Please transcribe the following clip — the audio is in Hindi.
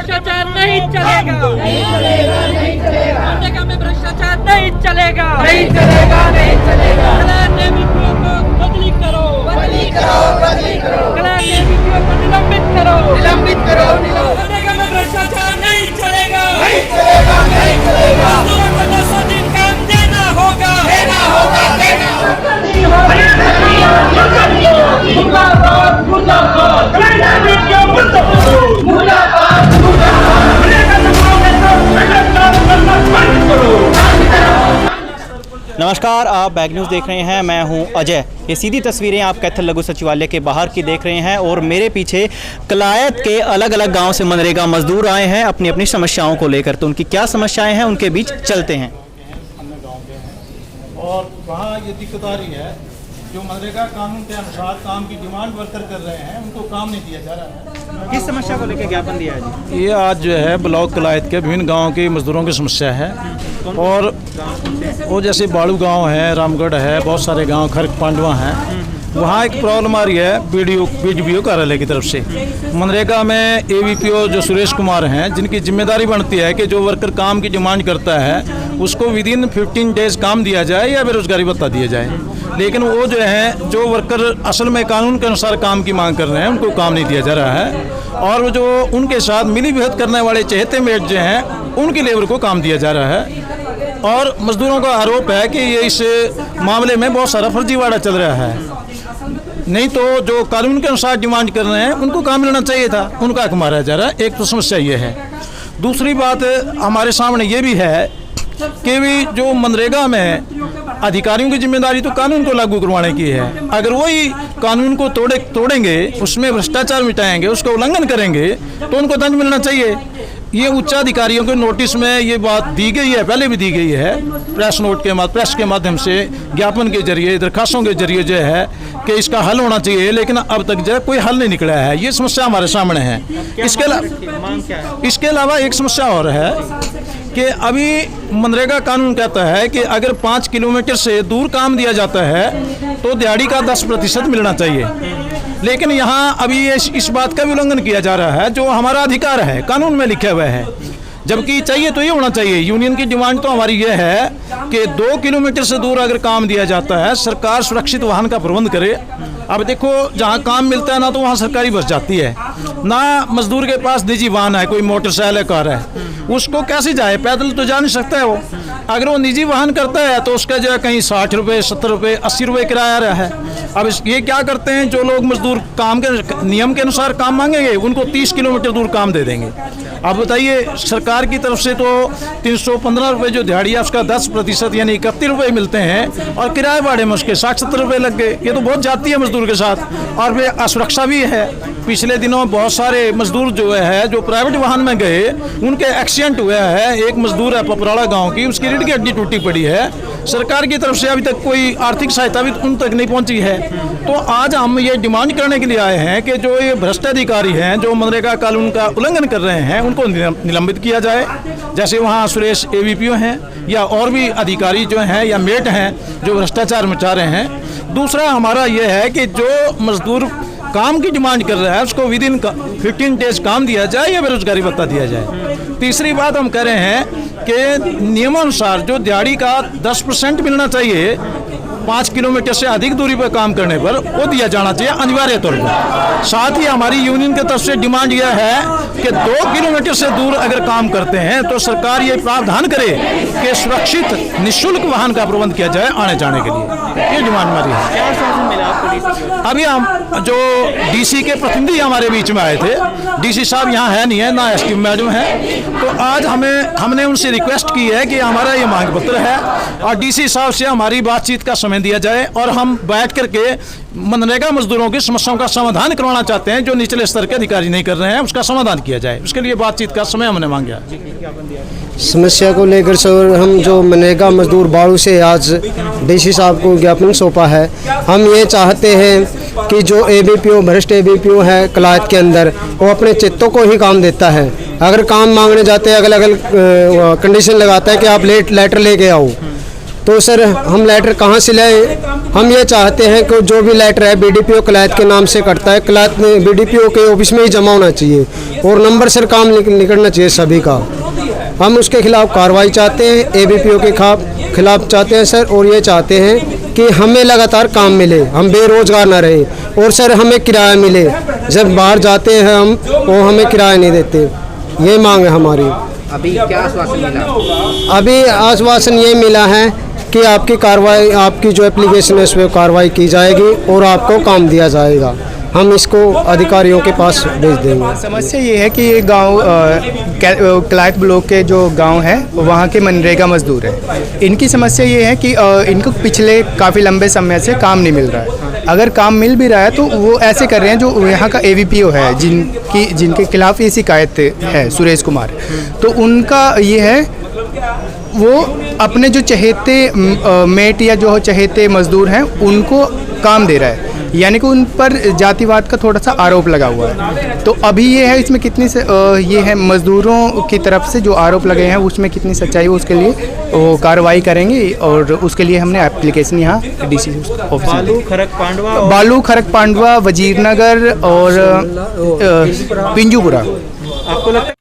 भ्रष्टाचार नहीं चलेगा, मनरेगा में भ्रष्टाचार नहीं चलेगा, नहीं चलेगा। कल्याण को बदली करो, कल्याण को निलंबित करो, मनरेगा में भ्रष्टाचार नहीं चलेगा, मजदूरों को 200 दिन काम देना होगा। नमस्कार, आप बैग न्यूज़ देख रहे हैं। मैं हूं अजय। ये सीधी तस्वीरें आप कैथल लघु सचिवालय के बाहर की देख रहे हैं और मेरे पीछे कलायत के अलग अलग गांव से मनरेगा मजदूर आए हैं अपनी अपनी समस्याओं को लेकर। तो उनकी क्या समस्याएं हैं उनके बीच चलते हैं। और वहाँ ये दिक्कत आ रही है, जो मनरेगा कानून के अनुसार काम की डिमांड वर्कर कर रहे हैं उनको काम नहीं दिया जा रहा है। किस समस्या को लेकर ज्ञापन दिया है जी? ये आज जो है ब्लॉक कलायत के विभिन्न गाँव के मजदूरों की समस्या है। और वो जैसे बाड़ू गांव है, रामगढ़ है, बहुत सारे गांव खरक पांडवा हैं, वहाँ एक प्रॉब्लम आ रही है बीडीपीओ कार्यालय की तरफ से। मनरेगा में एवीपीओ जो सुरेश कुमार हैं, जिनकी जिम्मेदारी बनती है कि जो वर्कर काम की डिमांड करता है उसको विद इन 15 डेज काम दिया जाए या बेरोजगारी भत्ता दिया जाए। लेकिन वो जो है, जो वर्कर असल में कानून के अनुसार काम की मांग कर रहे हैं उनको काम नहीं दिया जा रहा है। और जो उनके साथ मिली भगत करने वाले चहेते मेट जो हैं उनकी लेबर को काम दिया जा रहा है। और मजदूरों का आरोप है कि ये इस मामले में बहुत सारा फर्जीवाड़ा चल रहा है। नहीं तो जो कानून के अनुसार डिमांड कर रहे हैं उनको काम मिलना चाहिए था, उनका हक मारा जा रहा है। एक तो समस्या ये है। दूसरी बात हमारे सामने ये भी है कि भी जो मनरेगा में अधिकारियों की जिम्मेदारी तो कानून को लागू करवाने की है। अगर वही कानून को तोड़ेंगे, उसमें भ्रष्टाचार मिटाएंगे, उसका उल्लंघन करेंगे तो उनको दंड मिलना चाहिए। ये उच्चाधिकारियों के नोटिस में ये बात दी गई है, पहले भी दी गई है, प्रेस के माध्यम से, ज्ञापन के जरिए, दरखास्तों के जरिए जो है कि इसका हल होना चाहिए। लेकिन अब तक जो है कोई हल नहीं निकला है। ये समस्या हमारे सामने है। इसके अलावा एक समस्या और है कि अभी मनरेगा कानून कहता है कि अगर 5 किलोमीटर से दूर काम दिया जाता है तो दिहाड़ी का 10% मिलना चाहिए। लेकिन यहाँ अभी इस बात का भी उल्लंघन किया जा रहा है, जो हमारा अधिकार है, कानून में लिखा हुआ है। जबकि चाहिए तो ये होना चाहिए। यूनियन की डिमांड तो हमारी ये है कि 2 किलोमीटर से दूर अगर काम दिया जाता है, सरकार सुरक्षित वाहन का प्रबंध करे। अब देखो, जहाँ काम मिलता है ना तो वहाँ सरकारी बस जाती है, ना मजदूर के पास निजी वाहन है, कोई मोटरसाइकिल कार है, उसको कैसे जाए? पैदल तो जा नहीं सकता है वो। अगर वो निजी वाहन करता है तो उसका जो है कहीं 60 रुपये, 70 रुपये, 80 रुपये किराया रहा है। अब ये क्या करते हैं, जो लोग मजदूर काम के नियम के अनुसार काम मांगेंगे उनको 30 किलोमीटर दूर काम दे देंगे। अब बताइए, सरकार की तरफ से तो 315 रुपये जो दिहाड़ी है उसका 10% यानी 31 रुपये मिलते हैं, और किराए भाड़े में उसके 60-70 रुपये लग गए। ये तो बहुत जाती है मजदूर के साथ, और वे असुरक्षा भी है। पिछले दिनों बहुत सारे मजदूर जो है, जो प्राइवेट वाहन में गए, उनके एक्सीडेंट हुआ है। एक मजदूर है पपराड़ा गाँव की, उसकी रीढ़ की हड्डी टूटी पड़ी है। सरकार की तरफ से अभी तक कोई आर्थिक सहायता भी उन तक नहीं पहुंची है। तो आज हम ये डिमांड करने के लिए आए हैं कि जो ये भ्रष्ट अधिकारी हैं, जो मनरेगा कानून का उल्लंघन कर रहे हैं, उनको निलंबित किया जाए। जैसे वहाँ सुरेश एवीपीओ हैं या और भी अधिकारी जो हैं या मेट हैं जो भ्रष्टाचार मचा रहे हैं। दूसरा हमारा ये है कि जो मजदूर काम की डिमांड कर रहा है उसको विद इन 15 डेज काम दिया जाए या बेरोजगारी भत्ता दिया जाए। तीसरी बात हम कह रहे हैं कि नियमानुसार जो दिहाड़ी का 10% मिलना चाहिए 5 किलोमीटर से अधिक दूरी पर काम करने पर, वो दिया जाना चाहिए अनिवार्य तौर पर। साथ ही हमारी यूनियन की तरफ से डिमांड यह है कि 2 किलोमीटर से दूर अगर काम करते हैं तो सरकार ये प्रावधान करे कि सुरक्षित निःशुल्क वाहन का प्रबंध किया जाए आने जाने के लिए। ये डिमांड हमारी है। अभी हम जो डीसी के प्रतिनिधि हमारे बीच में आए थे, डीसी साहब यहाँ है नहीं है, ना एसटी मैडम है, तो आज हमने उनसे रिक्वेस्ट की है कि हमारा ये मांग पत्र है और डीसी साहब से हमारी बातचीत का समय दिया जाए और हम बैठ करके मनरेगा मजदूरों की समस्याओं का समाधान करवाना चाहते हैं। जो निचले स्तर के अधिकारी नहीं कर रहे हैं उसका समाधान किया जाए, उसके लिए बातचीत का समय हमने मांगा। समस्या को लेकर सर, हम जो मनरेगा मजदूर बाड़ू से आज डीसी साहब को ज्ञापन सौंपा है। हम ये चाहते हैं कि जो एबीपीओ भ्रष्ट एबीपीओ है कलायत के अंदर, वो अपने चित्तों को ही काम देता है। अगर काम मांगने जाते हैं अगल अगल कंडीशन लगाता है कि आप लेटर लेके आओ, तो सर हम लेटर कहाँ से लाएं? हम ये चाहते हैं कि जो भी लेटर है बीडीपीओ कलायत के नाम से कटता है, कलायत में बीडीपीओ के ऑफिस में ही जमा होना चाहिए। और नंबर से काम निकलना चाहिए सभी का। हम उसके खिलाफ कार्रवाई चाहते हैं, ABPO के खिलाफ चाहते हैं सर, और ये चाहते हैं कि हमें लगातार काम मिले, हम बेरोजगार ना रहे, और सर हमें किराया मिले। जब बाहर जाते हैं हम, वो हमें किराया नहीं देते। ये मांग है हमारी। अभी क्या आश्वासन मिला? अभी आश्वासन ये मिला है कि आपकी कार्रवाई, आपकी जो एप्लीकेशन है उस पर कार्रवाई की जाएगी और आपको काम दिया जाएगा। हम इसको अधिकारियों के पास भेज देंगे। समस्या ये है कि ये गांव कलायत ब्लॉक के जो गांव है वहाँ के मनरेगा मजदूर हैं। इनकी समस्या ये है कि इनको पिछले काफ़ी लंबे समय से काम नहीं मिल रहा है। अगर काम मिल भी रहा है तो वो ऐसे कर रहे हैं, जो यहाँ का ABPO है जिनके खिलाफ ये शिकायत है, सुरेश कुमार, तो उनका ये है वो अपने जो चहेते मेट या जो चहेते मजदूर हैं उनको काम दे रहा है, यानी कि उन पर जातिवाद का थोड़ा सा आरोप लगा हुआ है। तो अभी ये है, इसमें कितनी ये है मज़दूरों की तरफ से जो आरोप लगे हैं उसमें कितनी सच्चाई है, उसके लिए वो कार्रवाई करेंगे और उसके लिए हमने एप्लीकेशन यहाँ DC ऑफिस में बालू खरक पांडवा, वजीरनगर और पिंजूपुरा। आपको लगता है